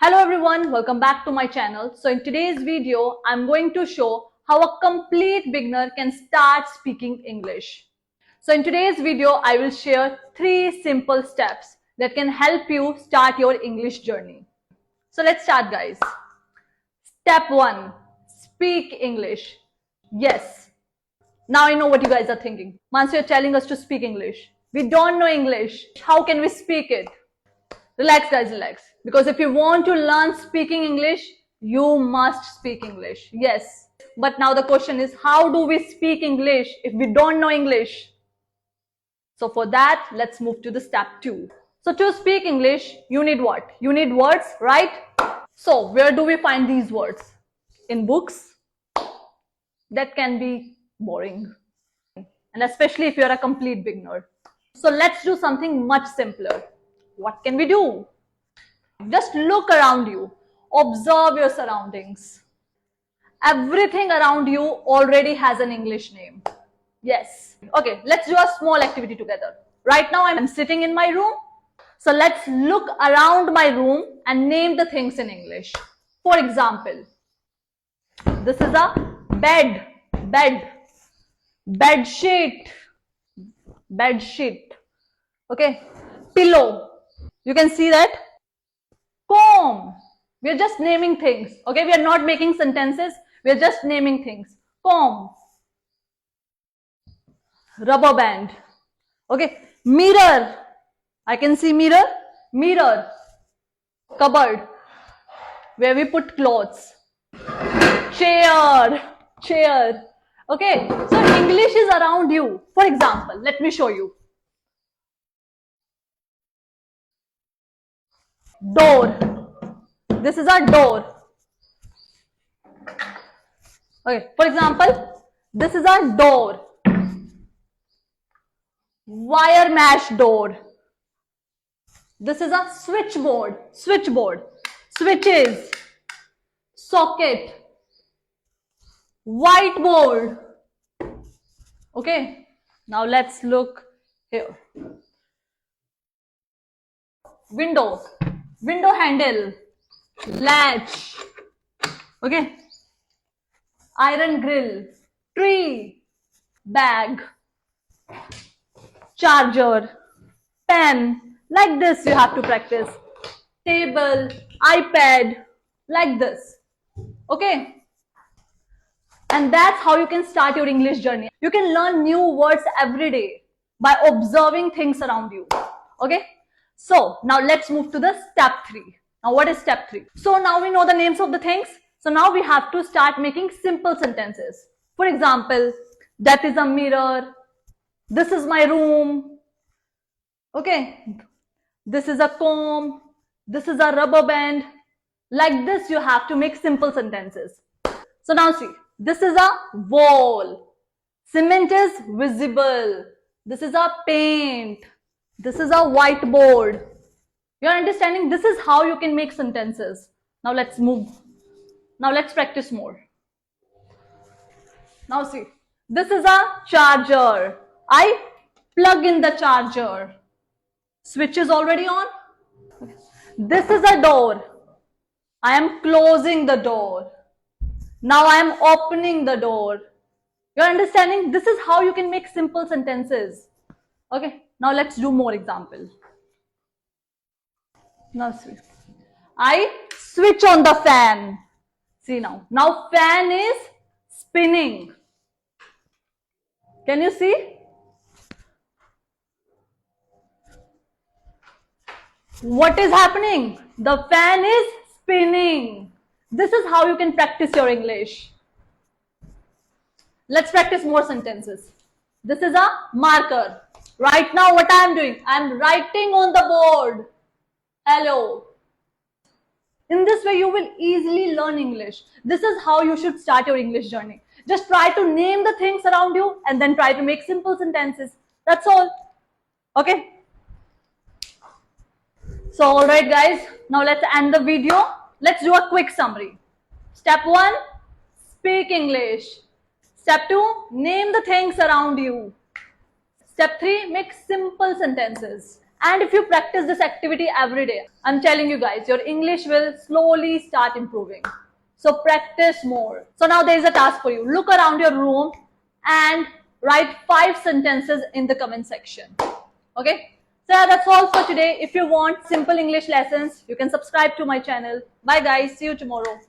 Hello everyone, welcome back to my channel. So in today's video, I'm going to show how a complete beginner can start speaking English. So in today's video, I will share 3 simple steps that can help you start your English journey. So let's start guys. Step 1, speak English. Yes. Now I know what you guys are thinking. Once you're telling us to speak English, we don't know English. How can we speak it? Relax guys, relax. Because if you want to learn speaking English, you must speak English. Yes. But now the question is, how do we speak English if we don't know English? So for that, let's move to the step 2. So to speak English, you need what? You need words, right? So where do we find these words? In books? That can be boring. And especially if you're a complete beginner. So let's do something much simpler. What can we do? Just look around you. Observe your surroundings. Everything around you already has an English name. Yes. Okay, let's do a small activity together. Right now I'm sitting in my room. So let's look around my room and name the things in English. For example, this is a bed. Bed sheet. Okay. Pillow. You can see that. Comb. We are just naming things. Okay, we are not making sentences. We are just naming things. Comb. Rubber band. Okay. Mirror. I can see mirror. Mirror. Cupboard. Where we put clothes. Chair. Okay. So English is around you. For example, let me show you. Door. This is our door. Okay. For example, this is our door. Wire mesh door. This is a switchboard. Switches. Socket. Whiteboard. Okay. Now let's look here. Window handle. Latch. Okay. Iron grill. Tree. Bag. Charger. Pen. Like this you have to practice. Table. iPad. Like this. Okay. And that's how you can start your English journey. You can learn new words every day by observing things around you. Okay. So now let's move to the step 3. Now what is step 3? So now we know the names of the things. So now we have to start making simple sentences. For example, that is a mirror. This is my room. Okay. This is a comb. This is a rubber band. Like this you have to make simple sentences. So now see, this is a wall. Cement is visible. This is a paint. This is a whiteboard. You're understanding? This is how you can make sentences. Now let's move. Now let's practice more. Now see, this is a charger. I plug in the charger. Switch is already on. This is a door. I am closing the door. Now I am opening the door. You're understanding? This is how you can make simple sentences. Okay, now let's do more examples. Now see. I switch on the fan. See now. Now fan is spinning. Can you see? What is happening? The fan is spinning. This is how you can practice your English. Let's practice more sentences. This is a marker. Right now what I am doing? I am writing on the board. Hello. In this way you will easily learn English. This is how you should start your English journey. Just try to name the things around you and then try to make simple sentences. That's all. Okay. So alright guys, now let's end the video. Let's do a quick summary. Step 1, speak English. Step 2, name the things around you. Step 3, make simple sentences. And if you practice this activity every day, I'm telling you guys, your English will slowly start improving. So practice more. So now there is a task for you. Look around your room and write 5 sentences in the comment section. Okay? So yeah, that's all for today. If you want simple English lessons, you can subscribe to my channel. Bye guys. See you tomorrow.